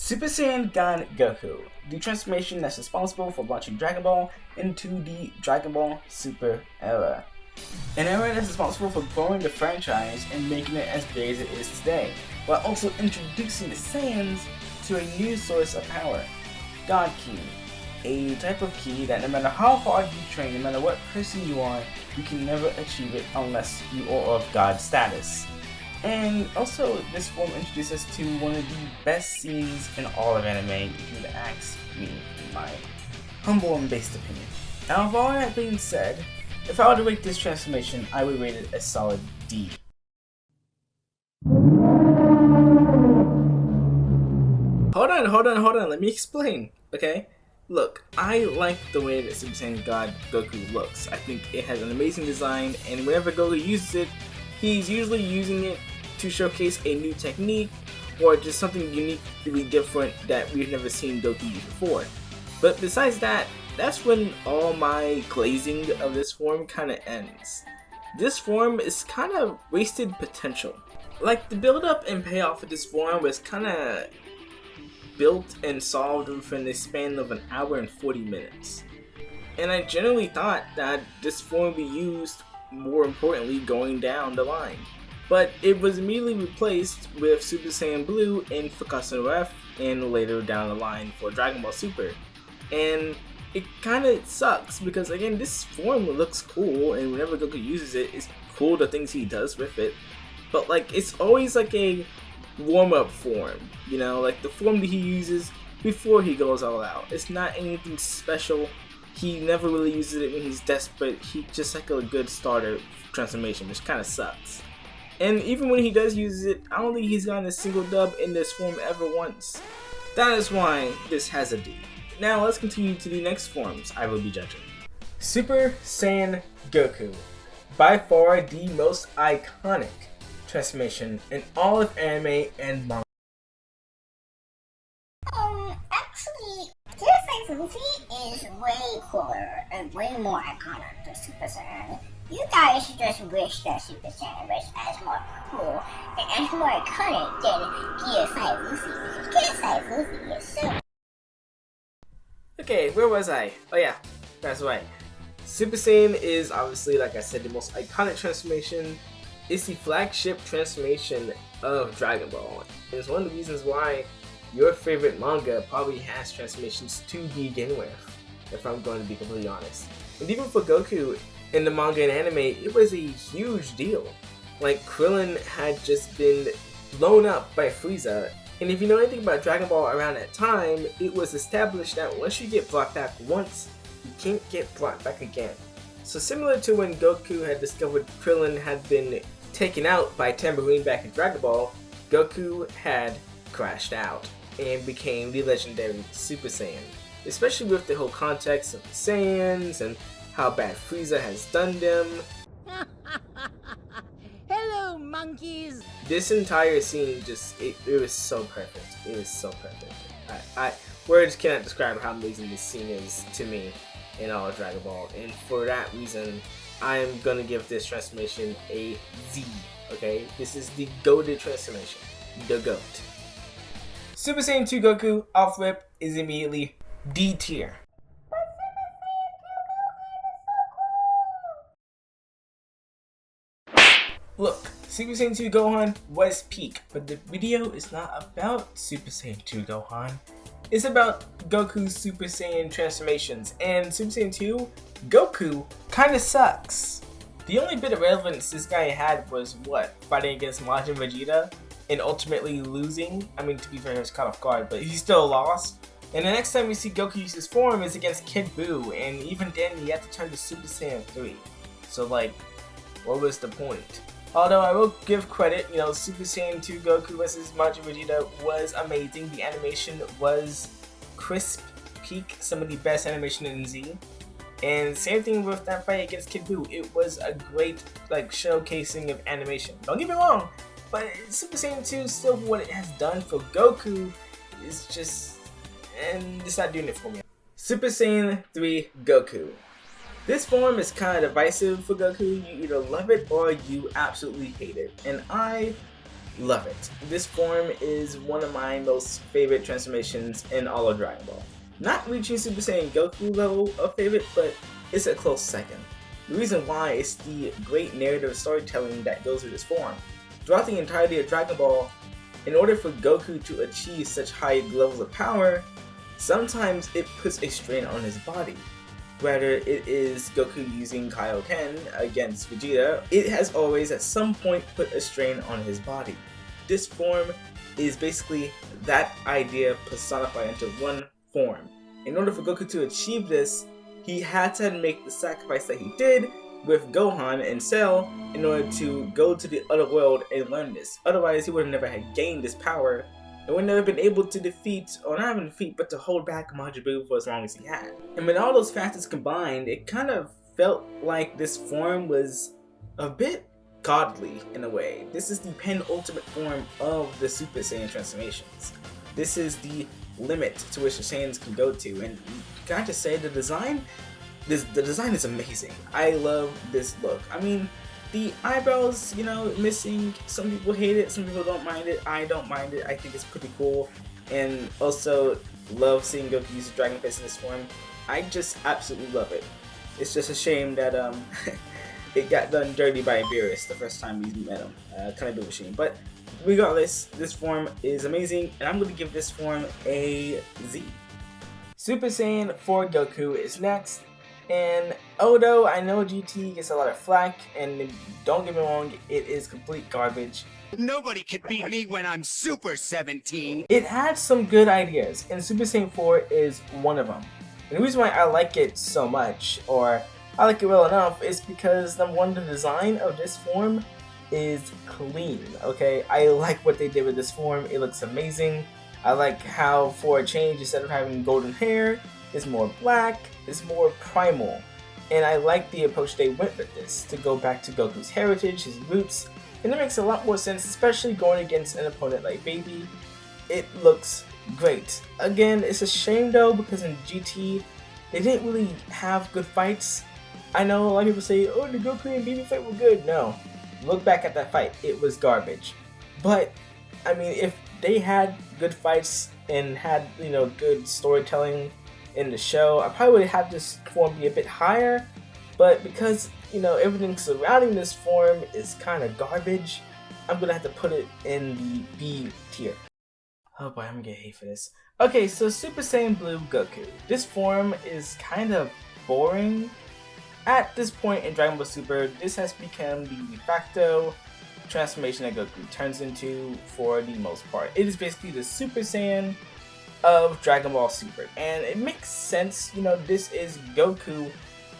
Super Saiyan God Goku, the transformation that's responsible for launching Dragon Ball into the Dragon Ball Super era. An era that's responsible for growing the franchise and making it as big as it is today, while also introducing the Saiyans to a new source of power, God Ki. A type of ki that no matter how hard you train, no matter what person you are, you can never achieve it unless you are of God status. And also, this form introduces us to one of the best scenes in all of anime, if you would ask me, in my humble and based opinion. Now, with all that being said, if I were to rate this transformation, I would rate it a solid D. Hold on, let me explain, okay? Look, I like the way that Super Saiyan God Goku looks. I think it has an amazing design, and whenever Goku uses it, he's usually using it to showcase a new technique or just something uniquely different that we've never seen Goku use before. But besides that, that's when all my glazing of this form kind of ends. This form is kind of wasted potential. Like, the build up and payoff of this form was kind of built and solved within the span of an hour and 40 minutes. And I generally thought that this form would be used more importantly going down the line. But it was immediately replaced with Super Saiyan Blue in Fukasu F and later down the line for Dragon Ball Super. And it kind of sucks because, again, this form looks cool, and whenever Goku uses it, it's cool the things he does with it. But like, it's always like a warm-up form, you know, like the form that he uses before he goes all out. It's not anything special. He never really uses it when he's desperate. He just like a good starter transformation, which kind of sucks. And even when he does use it, I don't think he's gotten a single dub in this form ever once. That is why this has a D. Now let's continue to the next forms I will be judging. Super Saiyan Goku. By far the most iconic transformation in all of anime and manga. Actually, Super Saiyan is way cooler and way more iconic than Super Saiyan. You guys just wish that Super Saiyan was as more cool and as more iconic than GSI Luffy, because GSI Luffy is so... Okay, where was I? Oh yeah, that's right. Super Saiyan is obviously, like I said, the most iconic transformation. It's the flagship transformation of Dragon Ball. It's one of the reasons why your favorite manga probably has transformations to begin with, if I'm going to be completely honest. And even for Goku, in the manga and anime, it was a huge deal. Like, Krillin had just been blown up by Frieza, and if you know anything about Dragon Ball around that time, it was established that once you get blocked back once, you can't get blocked back again. So similar to when Goku had discovered Krillin had been taken out by Tambourine back in Dragon Ball, Goku had crashed out and became the legendary Super Saiyan. Especially with the whole context of the Saiyans and how bad Frieza has done them. Hello, monkeys! This entire scene it was so perfect. It was so perfect. I words cannot describe how amazing this scene is to me in all of Dragon Ball. And for that reason, I'm gonna give this transformation a Z. Okay? This is the goated transformation. The GOAT. Super Saiyan 2 Goku off rip is immediately D tier. Look, Super Saiyan 2 Gohan was peak, but the video is not about Super Saiyan 2 Gohan. It's about Goku's Super Saiyan transformations, and Super Saiyan 2 Goku kinda sucks. The only bit of relevance this guy had was fighting against Majin Vegeta and ultimately losing. I mean, to be fair, he was caught off guard, but he still lost. And the next time we see Goku use his form is against Kid Buu, and even then he had to turn to Super Saiyan 3. So like, what was the point? Although I will give credit, you know, Super Saiyan 2 Goku vs Majin Vegeta was amazing. The animation was crisp, peak, some of the best animation in Z. And same thing with that fight against Kid Buu. It was a great like showcasing of animation. Don't get me wrong, but Super Saiyan 2 still what it has done for Goku is just, and it's not doing it for me. Super Saiyan 3 Goku. This form is kind of divisive for Goku. You either love it or you absolutely hate it. And I Love it. This form is one of my most favorite transformations in all of Dragon Ball. Not reaching Super Saiyan Goku level of favorite, but it's a close second. The reason why is the great narrative storytelling that goes with this form. Throughout the entirety of Dragon Ball, in order for Goku to achieve such high levels of power, sometimes it puts a strain on his body. Whether it is Goku using Kaioken against Vegeta, it has always at some point put a strain on his body. This form is basically that idea personified into one form. In order for Goku to achieve this, he had to make the sacrifice that he did with Gohan and Cell in order to go to the other world and learn this. Otherwise, he would have never had gained this power and would never been able to defeat, or not even defeat, but to hold back Majin Buu for as long as he had. And with all those factors combined, it kind of felt like this form was a bit godly in a way. This is the penultimate form of the Super Saiyan transformations. This is the limit to which the Saiyans can go to, and can I just say the design is amazing. I love this look. I mean, the eyebrows, missing. Some people hate it, some people don't mind it. I don't mind it. I think it's pretty cool. And also love seeing Goku use the Dragon Face in this form. I just absolutely love it. It's just a shame that it got done dirty by Beerus the first time we met him. Kind of a bit of a shame. But regardless, this form is amazing, and I'm going to give this form a Z. Super Saiyan 4 Goku is next. And although I know GT gets a lot of flack, and don't get me wrong, it is complete garbage. Nobody can beat me when I'm Super 17. It had some good ideas, and Super Saiyan 4 is one of them. And the reason why I like it so much, or I like it well enough, is because number one, the design of this form is clean, okay? I like what they did with this form. It looks amazing. I like how for a change, instead of having golden hair, it's more black, it's more primal. And I like the approach they went with this, to go back to Goku's heritage, his roots, and it makes a lot more sense, especially going against an opponent like Baby. It looks great. Again, it's a shame though, because in GT, they didn't really have good fights. I know a lot of people say, oh, the Goku and Baby fight were good. No, look back at that fight, it was garbage. But, I mean, if they had good fights and had, good storytelling in the show, I probably would have this form be a bit higher, but because everything surrounding this form is kind of garbage, I'm gonna have to put it in the B tier. Oh boy, I'm gonna get hate for this. Okay, so Super Saiyan Blue Goku. This form is kind of boring. At this point in Dragon Ball Super, this has become the de facto transformation that Goku turns into for the most part. It is basically the Super Saiyan of Dragon Ball Super, and it makes sense. This is Goku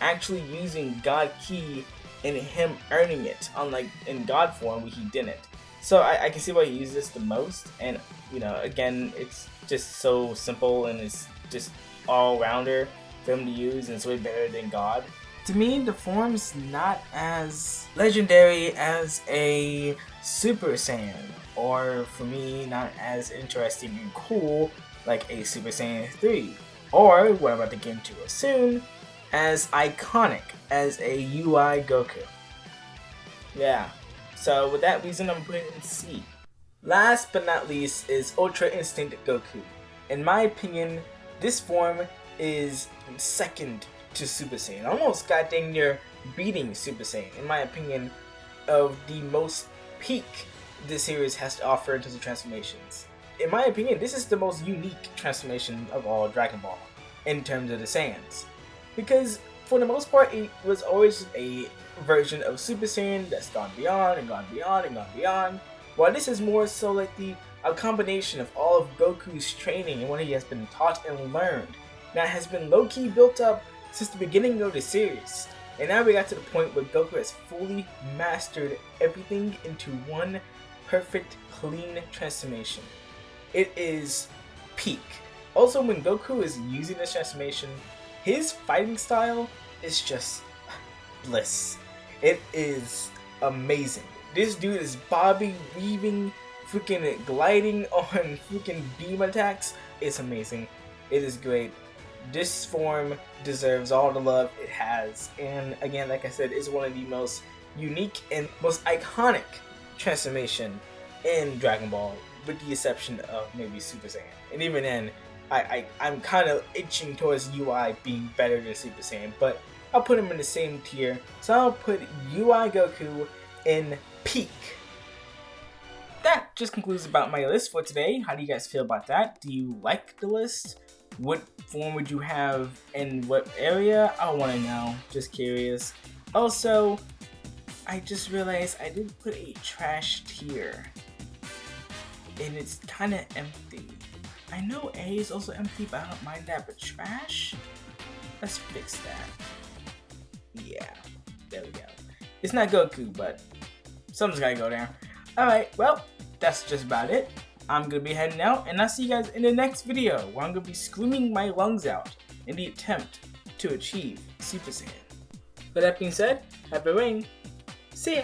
actually using God Ki and him earning it, unlike in God form where he didn't. So I can see why he uses this the most, and again, it's just so simple and it's just all-rounder for him to use, and it's way better than God. To me, the form's not as legendary as a Super Saiyan, or for me, not as interesting and cool like a Super Saiyan 3, or what I'm about to get into soon, as iconic as a UI Goku. Yeah, so with that reason, I'm putting it in C. Last but not least is Ultra Instinct Goku. In my opinion, this form is second to Super Saiyan, almost goddamn near beating Super Saiyan, in my opinion, of the most peak this series has to offer in terms of transformations. In my opinion, this is the most unique transformation of all Dragon Ball in terms of the Saiyans. Because for the most part, it was always a version of Super Saiyan that's gone beyond and gone beyond and gone beyond. While this is more so like a combination of all of Goku's training and what he has been taught and learned that has been low-key built up since the beginning of the series. And now we got to the point where Goku has fully mastered everything into one perfect, clean transformation. It is peak. Also, when Goku is using this transformation, his fighting style is just bliss. It is amazing. This dude is bobbing, weaving, freaking gliding on freaking beam attacks. It's amazing. It is great. This form deserves all the love it has. And again, like I said, it's one of the most unique and most iconic transformation in Dragon Ball, with the exception of maybe Super Saiyan. And even then, I'm kind of itching towards UI being better than Super Saiyan, but I'll put him in the same tier. So I'll put UI Goku in peak. That just concludes about my list for today. How do you guys feel about that? Do you like the list? What form would you have in what area? I want to know. Just curious. Also, I just realized I didn't put a trash tier. And it's kind of empty. I know A is also empty, but I don't mind that. But trash? Let's fix that. Yeah, there we go. It's not Goku, but something's gotta go there. Alright, well, that's just about it. I'm gonna be heading out, and I'll see you guys in the next video, where I'm gonna be screaming my lungs out in the attempt to achieve Super Saiyan. With that being said, happy reign. See ya!